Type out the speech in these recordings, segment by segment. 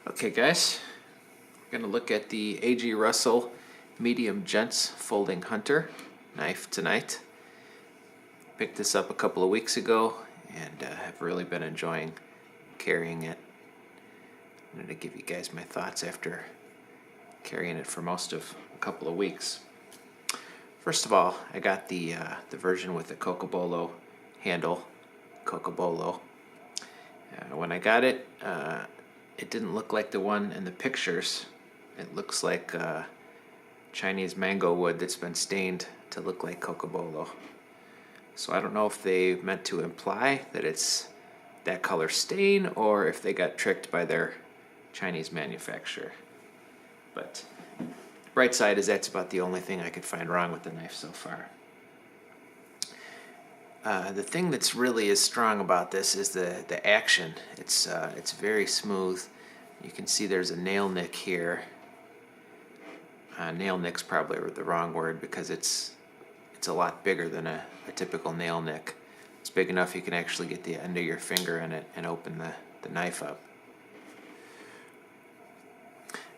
Okay guys, we're going to look at the A.G. Russel medium Gents folding hunter knife tonight. Picked this up a couple of weeks ago and have really been enjoying carrying it. I'm going to give you guys my thoughts after carrying it for most of a couple of weeks. First of all, I got the version with the Cocobolo handle, Cocobolo. When I got it, it didn't look like the one in the pictures. It looks like Chinese mango wood that's been stained to look like Cocobolo. So I don't know if they meant to imply that it's that color stain or if they got tricked by their Chinese manufacturer. But bright side is that's about the only thing I could find wrong with the knife so far. The thing that's really is strong about this is the action. It's very smooth. You can see there's a nail nick here. Nail nick's probably the wrong word because it's a lot bigger than a typical nail nick. It's big enough you can actually get the end of your finger in it and open the knife up.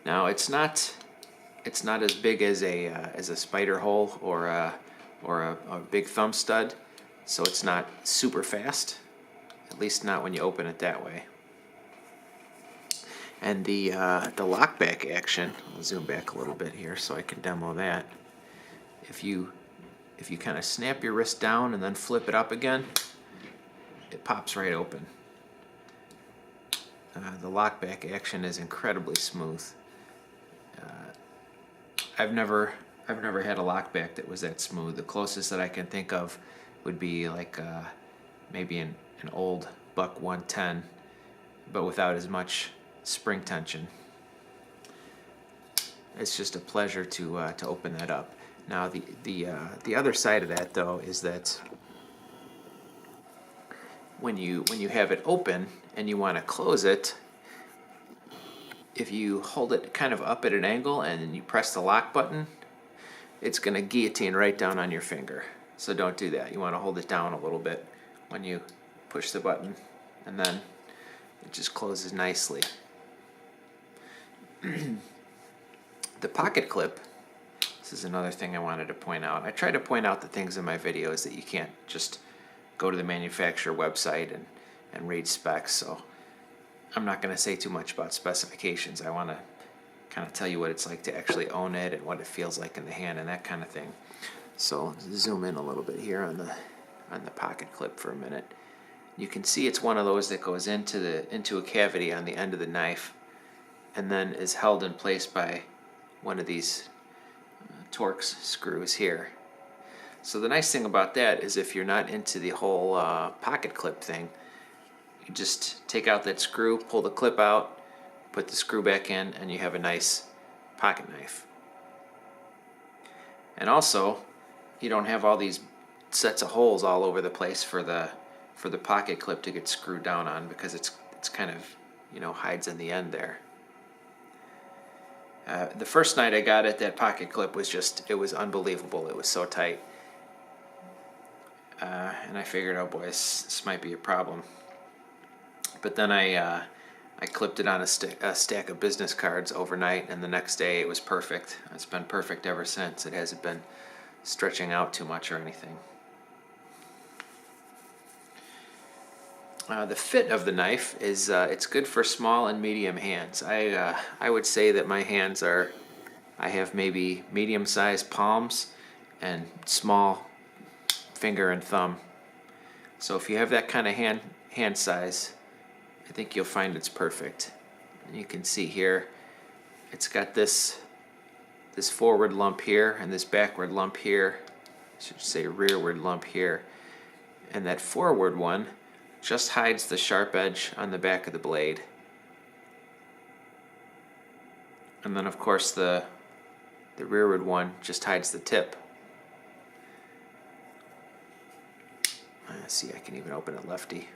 Now it's not as big as a spider hole or a big thumb stud. So it's not super fast, at least not when you open it that way. And the lockback action, I'll zoom back a little bit here so I can demo that. If you kind of snap your wrist down and then flip it up again, it pops right open. The lockback action is incredibly smooth. I've never had a lockback that was that smooth. The closest that I can think of would be like maybe an old Buck 110, but without as much spring tension. It's just a pleasure to open that up. Now the other side of that though is that when you have it open and you want to close it, if you hold it kind of up at an angle and you press the lock button, it's going to guillotine right down on your finger. So don't do that. You want to hold it down a little bit when you push the button, and then it just closes nicely. The pocket clip, this is another thing I wanted to point out. I try to point out the things in my videos that you can't just go to the manufacturer website and read specs, so I'm not going to say too much about specifications. I want to kind of tell you what it's like to actually own it and what it feels like in the hand and that kind of thing. So zoom in a little bit here on the pocket clip for a minute. You can see it's one of those that goes into a cavity on the end of the knife and then is held in place by one of these Torx screws here. So the nice thing about that is if you're not into the whole pocket clip thing, you just take out that screw, pull the clip out, put the screw back in, and you have a nice pocket knife. And also, you don't have all these sets of holes all over the place for the pocket clip to get screwed down on, because it's kind of, hides in the end there. The first night I got it, that pocket clip was it was unbelievable. It was so tight. And I figured, oh boy, this might be a problem. But then I clipped it on a stack of business cards overnight, and the next day it was perfect. It's been perfect ever since. It hasn't been stretching out too much or anything. The fit of the knife is it's good for small and medium hands. I would say that my hands I have maybe medium-sized palms and small finger and thumb. So if you have that kind of hand size, I think you'll find it's perfect. And you can see here, it's got this forward lump here and this backward lump here. I should say rearward lump here. And that forward one just hides the sharp edge on the back of the blade. And then of course the rearward one just hides the tip. See, I can even open it lefty.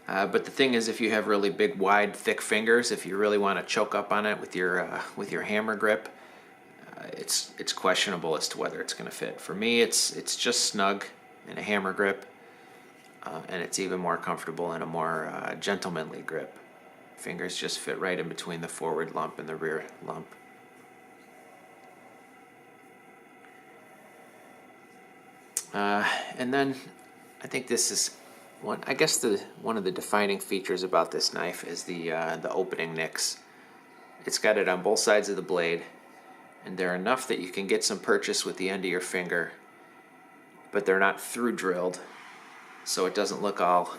But the thing is, if you have really big, wide, thick fingers, if you really want to choke up on it with your hammer grip, it's questionable as to whether it's going to fit. For me, it's just snug in a hammer grip, and it's even more comfortable in a more gentlemanly grip. Fingers just fit right in between the forward lump and the rear lump. And then I think this is one. I guess one of the defining features about this knife is the opening nicks. It's got it on both sides of the blade, and they're enough that you can get some purchase with the end of your finger, but they're not through drilled, so it doesn't look all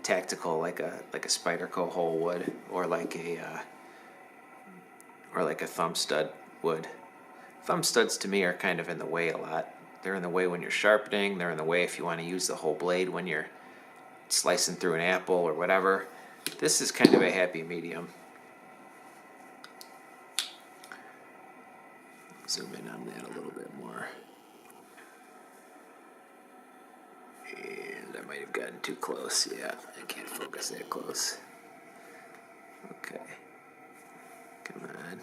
tactical like a Spyderco hole would, or like a thumb stud would. Thumb studs to me are kind of in the way a lot. They're in the way when you're sharpening. They're in the way if you want to use the whole blade when you're slicing through an apple or whatever. This is kind of a happy medium. Zoom in on that a little bit more. And I might have gotten too close. Yeah, I can't focus that close. Okay. Come on.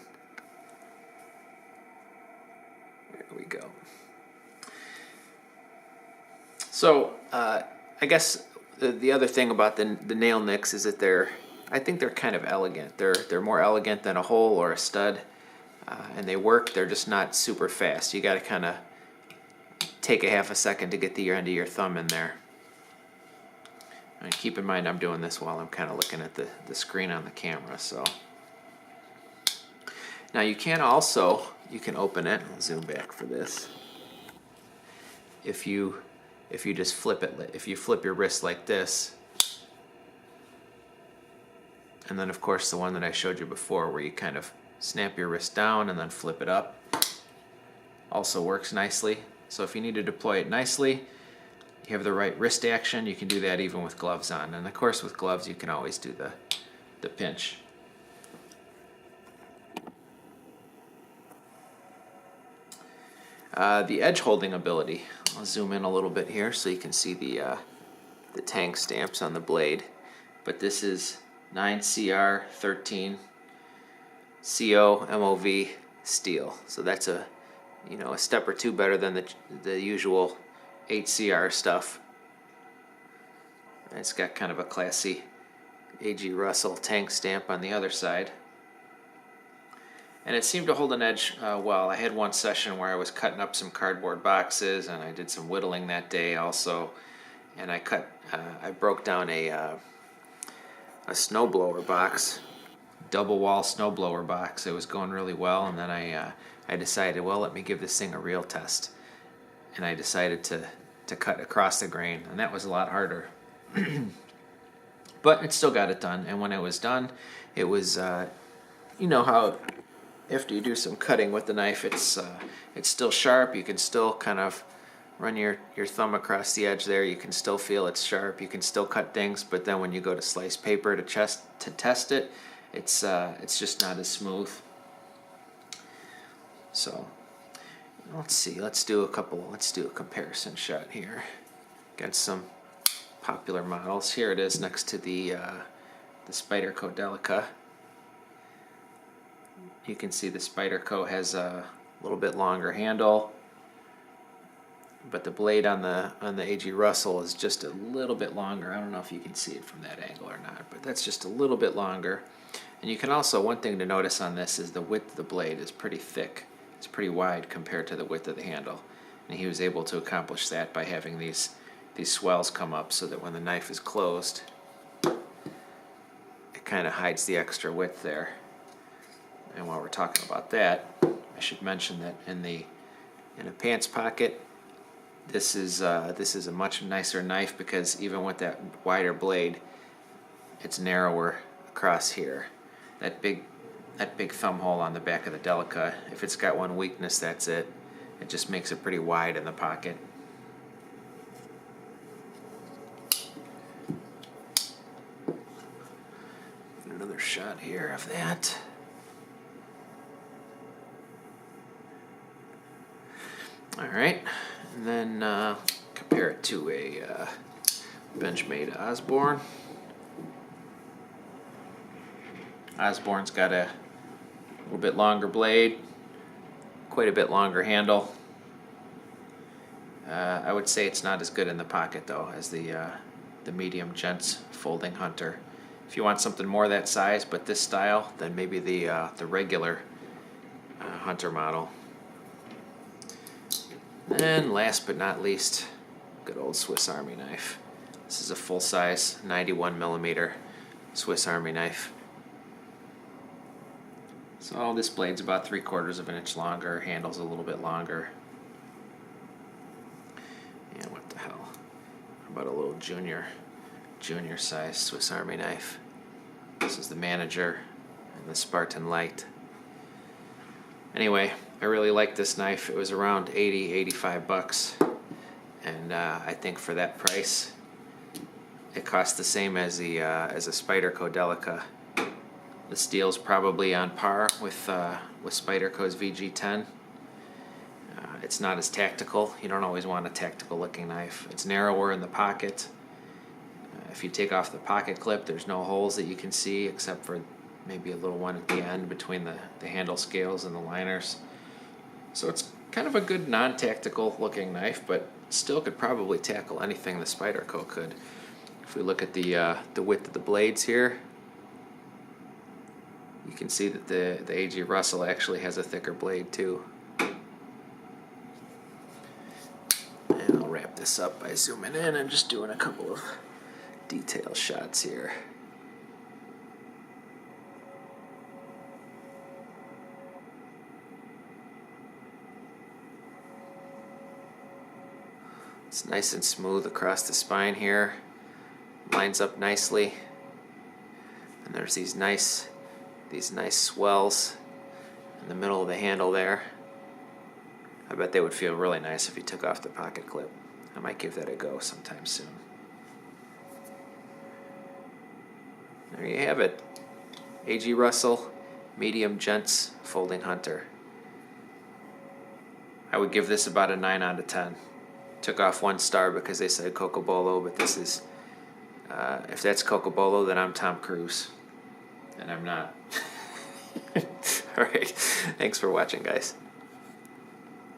There we go. So, I guess the other thing about the nail nicks is that I think they're kind of elegant. They're more elegant than a hole or a stud, and they work. They're just not super fast. You got to kind of take a half a second to get the end of your thumb in there. And keep in mind, I'm doing this while I'm kind of looking at the screen on the camera. So now you can open it. I'll zoom back for this. If you just flip it, if you flip your wrist like this, and then of course the one that I showed you before where you kind of snap your wrist down and then flip it up, also works nicely. So if you need to deploy it nicely, you have the right wrist action, you can do that even with gloves on. And of course with gloves you can always do the pinch. The edge holding ability. I'll zoom in a little bit here so you can see the tang stamps on the blade. But this is 9CR13 CO MOV steel. So that's a step or two better than the usual 8CR stuff. And it's got kind of a classy A.G. Russel tang stamp on the other side. And it seemed to hold an edge well. I had one session where I was cutting up some cardboard boxes, and I did some whittling that day also. And I broke down a snowblower box, double wall snowblower box. It was going really well, and then I decided, well, let me give this thing a real test. And I decided to cut across the grain, and that was a lot harder. But it still got it done, and when it was done, it was, you know how after you do some cutting with the knife, it's still sharp. You can still kind of run your thumb across the edge there. You can still feel it's sharp. You can still cut things, but then when you go to slice paper to test it, it's just not as smooth. So let's see. Let's do a comparison shot here against some popular models. Here it is next to the Spyderco Delica. You can see the Spyderco has a little bit longer handle, but the blade on the A.G. Russel is just a little bit longer. I don't know if you can see it from that angle or not, but that's just a little bit longer. And you can also, one thing to notice on this is the width of the blade is pretty thick. It's pretty wide compared to the width of the handle. And he was able to accomplish that by having these swells come up so that when the knife is closed, it kind of hides the extra width there. And while we're talking about that, I should mention that in a pants pocket, this is a much nicer knife because even with that wider blade, it's narrower across here. That big thumb hole on the back of the Delica, if it's got one weakness, that's it. It just makes it pretty wide in the pocket. Another shot here of that. All right, and then compare it to a Benchmade Osborne. Osborne's got a little bit longer blade, quite a bit longer handle. I would say it's not as good in the pocket though as the medium Gents folding hunter. If you want something more that size but this style, then maybe the regular Hunter model. And last but not least, good old Swiss Army knife. This is a full-size 91mm Swiss Army knife. So this blade's about 3/4 of an inch longer, handle's a little bit longer. And what the hell? About a little junior size Swiss Army knife. This is the Manager and the Spartan Light. Anyway, I really like this knife. It was around 85 bucks, and I think for that price, it costs the same as a Spyderco Delica. The steel's probably on par with Spyderco's VG10. It's not as tactical. You don't always want a tactical looking knife. It's narrower in the pocket. If you take off the pocket clip, there's no holes that you can see except for maybe a little one at the end between the handle scales and the liners. So it's kind of a good non-tactical looking knife, but still could probably tackle anything the Spyderco could. If we look at the width of the blades here, you can see that the AG Russel actually has a thicker blade too. And I'll wrap this up by zooming in and just doing a couple of detail shots here. It's nice and smooth across the spine here. Lines up nicely. And there's these nice swells in the middle of the handle there. I bet they would feel really nice if you took off the pocket clip. I might give that a go sometime soon. There you have it. AG Russel Medium Gents Folding Hunter. I would give this about a 9 out of 10. Took off 1 star because they said Cocobolo, but this is, if that's Cocobolo, then I'm Tom Cruise. And I'm not. Alright, thanks for watching, guys.